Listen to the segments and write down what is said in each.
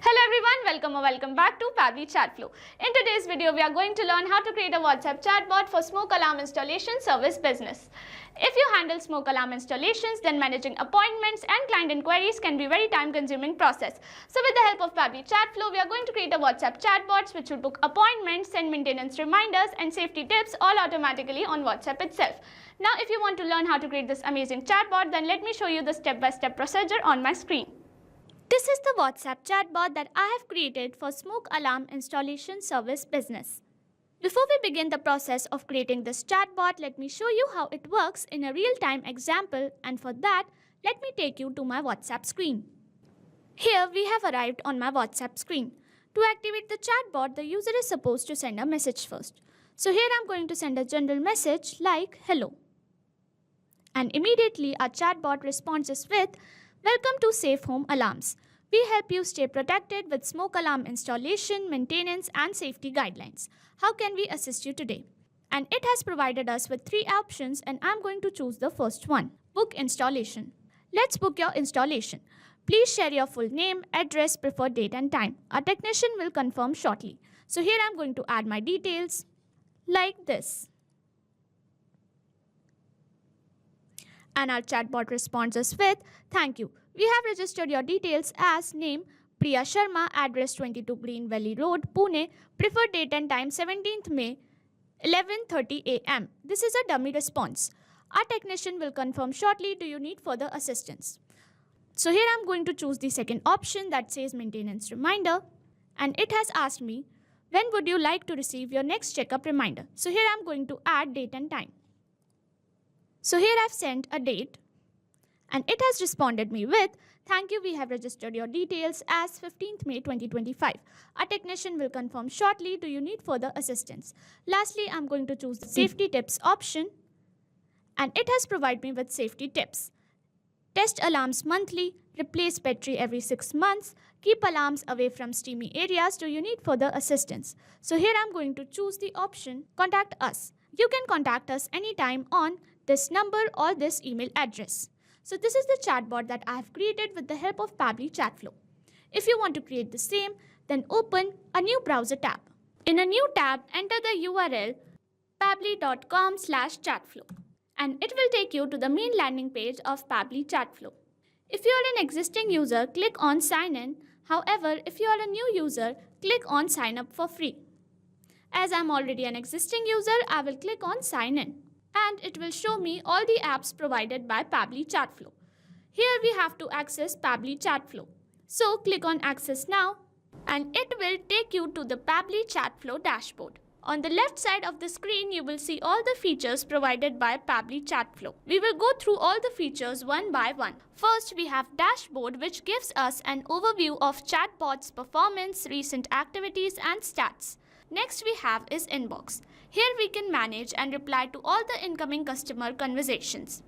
Hello everyone, welcome back to Pabbly Chatflow. In today's video, we are going to learn how to create a WhatsApp chatbot for smoke alarm installation service business. If you handle smoke alarm installations, then managing appointments and client inquiries can be a very time-consuming process. So with the help of Pabbly Chatflow, we are going to create a WhatsApp chatbot which will book appointments, send maintenance reminders and safety tips all automatically on WhatsApp itself. Now if you want to learn how to create this amazing chatbot, then let me show you the step-by-step procedure on my screen. This is the WhatsApp chatbot that I have created for smoke alarm installation service business. Before we begin the process of creating this chatbot, let me show you how it works in a real-time example, and for that, let me take you to my WhatsApp screen. Here we have arrived on my WhatsApp screen. To activate the chatbot, the user is supposed to send a message first. So here I'm going to send a general message like hello. And immediately our chatbot responds us with, "Welcome to Safe Home Alarms. We help you stay protected with smoke alarm installation, maintenance and safety guidelines. How can we assist you today?" And it has provided us with 3 options, and I'm going to choose the first one, book installation. Let's book your installation. Please share your full name, address, preferred date and time. Our technician will confirm shortly. So here I'm going to add my details like this. And our chatbot responds us with, "Thank you. We have registered your details as name Priya Sharma, address 22 Green Valley Road, Pune, preferred date and time 17th May, 11:30 a.m. This is a dummy response. Our technician will confirm shortly. Do you need further assistance?" So here I'm going to choose the second option that says maintenance reminder, and it has asked me, when would you like to receive your next checkup reminder? So here I'm going to add date and time. So here I've sent a date, and it has responded me with, "Thank you, we have registered your details as 15th May 2025. Our technician will confirm shortly. Do you need further assistance?" Lastly, I'm going to choose the safety tips option, and it has provided me with safety tips. Test alarms monthly, replace battery every 6 months, keep alarms away from steamy areas. Do you need further assistance? So here I'm going to choose the option, contact us. You can contact us anytime on this number or this email address. So this is the chatbot that I have created with the help of Pabbly Chatflow. If you want to create the same, then open a new browser tab. In a new tab, enter the URL pabbly.com/chatflow, and it will take you to the main landing page of Pabbly Chatflow. If you are an existing user, click on sign in. However, if you are a new user, click on sign up for free. As I'm already an existing user, I will click on sign in, and it will show me all the apps provided by Pabbly Chatflow. Here we have to access Pabbly Chatflow. So click on access now, and it will take you to the Pabbly Chatflow dashboard. On the left side of the screen, you will see all the features provided by Pabbly Chatflow. We will go through all the features one by one. First, we have dashboard, which gives us an overview of chatbot's performance, recent activities and stats. Next we have is inbox. Here we can manage and reply to all the incoming customer conversations.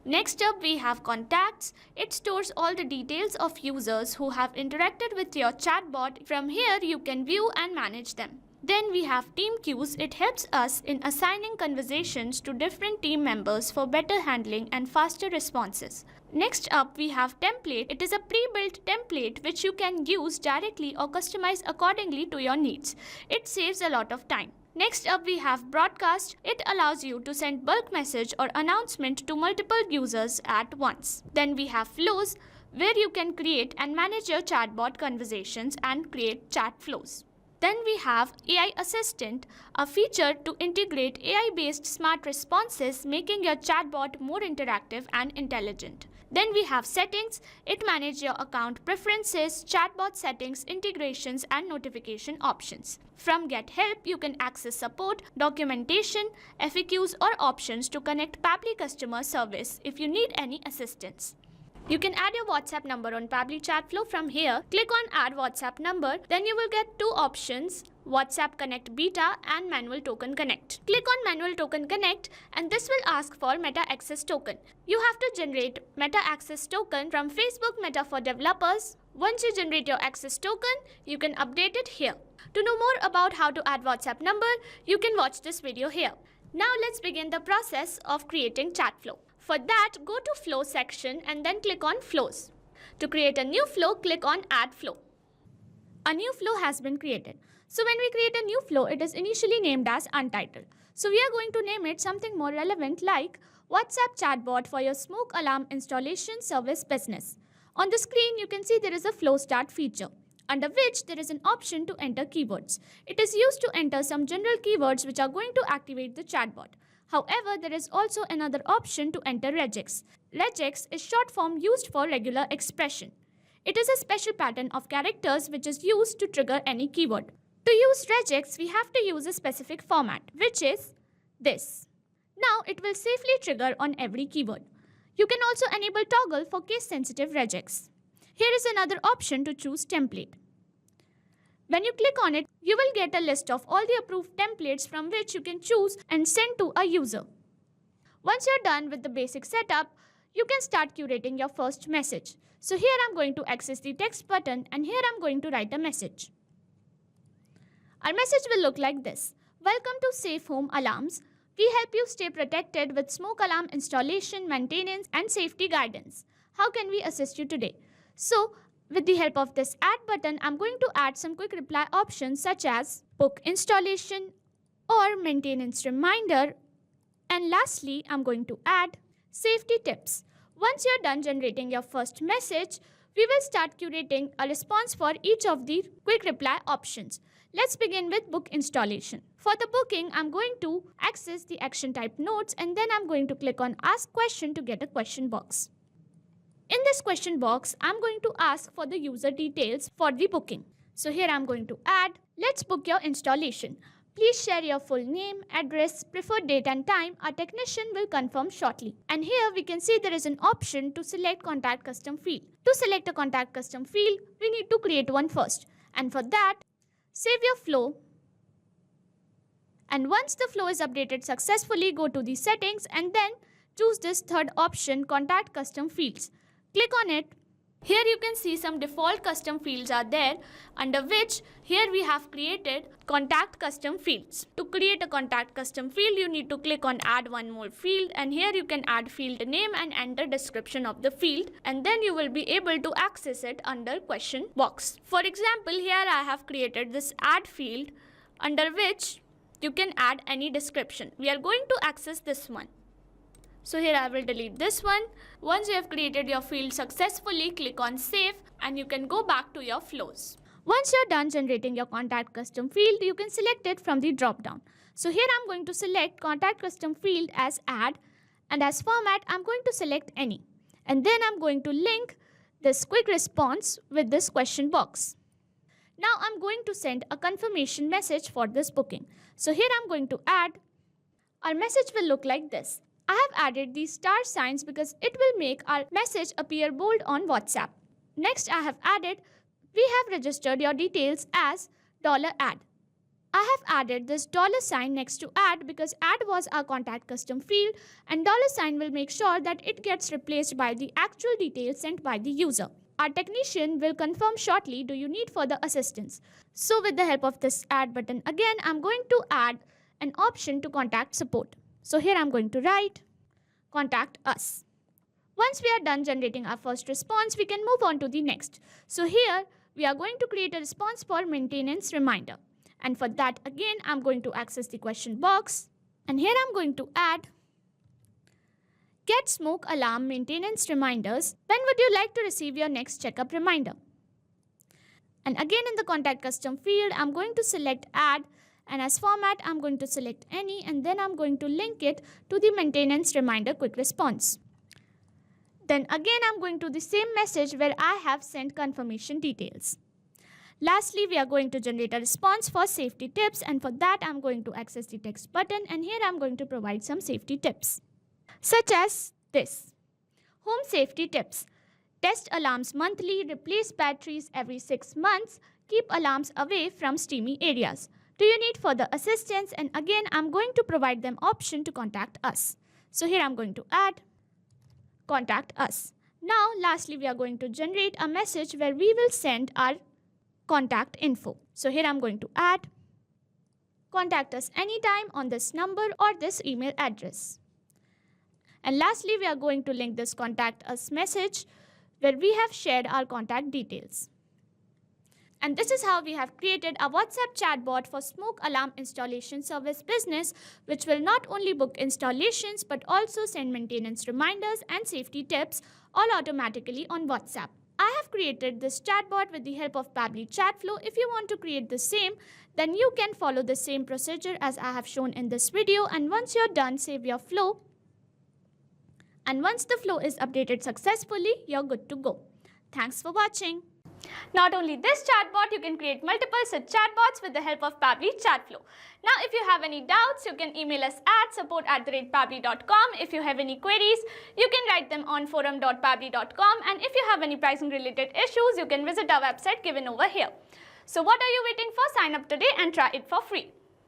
Next up we have contacts. It stores all the details of users who have interacted with your chatbot. From here you can view and manage them. Then we have team queues. It helps us in assigning conversations to different team members for better handling and faster responses. Next up we have template. It is a pre-built template which you can use directly or customize accordingly to your needs. It saves a lot of time. Next up we have broadcast. It allows you to send bulk message or announcement to multiple users at once. Then we have flows, where you can create and manage your chatbot conversations and create chat flows. Then we have AI Assistant, a feature to integrate AI-based smart responses, making your chatbot more interactive and intelligent. Then we have settings. It manages your account preferences, chatbot settings, integrations and notification options. From Get Help, you can access support, documentation, FAQs or options to connect Pabbly customer service if you need any assistance. You can add your WhatsApp number on Pabbly Chatflow from here. Click on Add WhatsApp Number. Then you will get 2 options, WhatsApp Connect Beta and Manual Token Connect. Click on Manual Token Connect, and this will ask for Meta Access Token. You have to generate Meta Access Token from Facebook Meta for Developers. Once you generate your access token, you can update it here. To know more about how to add WhatsApp number, you can watch this video here. Now let's begin the process of creating Chatflow. For that, go to Flow section and then click on Flows. To create a new flow, click on Add Flow. A new flow has been created. So when we create a new flow, it is initially named as untitled. So we are going to name it something more relevant like WhatsApp chatbot for your smoke alarm installation service business. On the screen, you can see there is a flow start feature, under which there is an option to enter keywords. It is used to enter some general keywords which are going to activate the chatbot. However, there is also another option to enter regex. Regex is short form used for regular expression. It is a special pattern of characters which is used to trigger any keyword. To use regex, we have to use a specific format, which is this. Now it will safely trigger on every keyword. You can also enable toggle for case-sensitive regex. Here is another option to choose template. When you click on it, you will get a list of all the approved templates from which you can choose and send to a user. Once you're done with the basic setup, you can start curating your first message. So here I'm going to access the text button and here I'm going to write a message. Our message will look like this. Welcome to Safe Home Alarms. We help you stay protected with smoke alarm installation, maintenance and safety guidance. How can we assist you today? So with the help of this add button, I'm going to add some quick reply options such as book installation or maintenance reminder. And lastly, I'm going to add safety tips. Once you're done generating your first message, we will start curating a response for each of the quick reply options. Let's begin with book installation. For the booking, I'm going to access the action type notes and then I'm going to click on ask question to get a question box. In this question box, I'm going to ask for the user details for the booking. So here I'm going to add, let's book your installation. Please share your full name, address, preferred date and time. Our technician will confirm shortly. And here we can see there is an option to select contact custom field. To select a contact custom field, we need to create one first. And for that, save your flow. And once the flow is updated successfully, go to the settings and then choose this third option, contact custom fields. Click on it. Here you can see some default custom fields are there, under which here we have created contact custom fields. To create a contact custom field, you need to click on add one more field and here you can add field name and enter description of the field and then you will be able to access it under question box. For example, here I have created this add field under which you can add any description. We are going to access this one. So here I will delete this one. Once you have created your field successfully, click on save and you can go back to your flows. Once you're done generating your contact custom field, you can select it from the drop down. So here I'm going to select contact custom field as add and as format I'm going to select any. And then I'm going to link this quick response with this question box. Now I'm going to send a confirmation message for this booking. So here I'm going to add. Our message will look like this. I have added these star signs because it will make our message appear bold on WhatsApp. Next, I have added, we have registered your details as $add. I have added this $sign next to add because add was our contact custom field and $sign will make sure that it gets replaced by the actual details sent by the user. Our technician will confirm shortly, do you need further assistance? So with the help of this add button again, I'm going to add an option to contact support. So here I'm going to write, contact us. Once we are done generating our first response, we can move on to the next. So here we are going to create a response for maintenance reminder. And for that again, I'm going to access the question box. And here I'm going to add, get smoke alarm maintenance reminders. When would you like to receive your next checkup reminder? And again in the contact custom field, I'm going to select add. And as format, I'm going to select any and then I'm going to link it to the maintenance reminder quick response. Then again, I'm going to the same message where I have sent confirmation details. Lastly, we are going to generate a response for safety tips and for that, I'm going to access the text button and here I'm going to provide some safety tips. Such as this. Home safety tips. Test alarms monthly, replace batteries every 6 months, keep alarms away from steamy areas. Do you need further assistance? And again, I'm going to provide them option to contact us. So here I'm going to add, contact us. Now, lastly, we are going to generate a message where we will send our contact info. So here I'm going to add, contact us anytime on this number or this email address. And lastly, we are going to link this contact us message where we have shared our contact details. And this is how we have created a WhatsApp chatbot for smoke alarm installation service business, which will not only book installations but also send maintenance reminders and safety tips all automatically on WhatsApp. I have created this chatbot with the help of Pabbly Chatflow. If you want to create the same, then you can follow the same procedure as I have shown in this video, and once you're done, save your flow. And once the flow is updated successfully, you're good to go. Thanks for watching. Not only this chatbot, you can create multiple such chatbots with the help of Pabbly Chatflow. Now, if you have any doubts, you can email us at support@pabbly.com. If you have any queries, you can write them on forum.pabbly.com. And if you have any pricing related issues, you can visit our website given over here. So what are you waiting for? Sign up today and try it for free.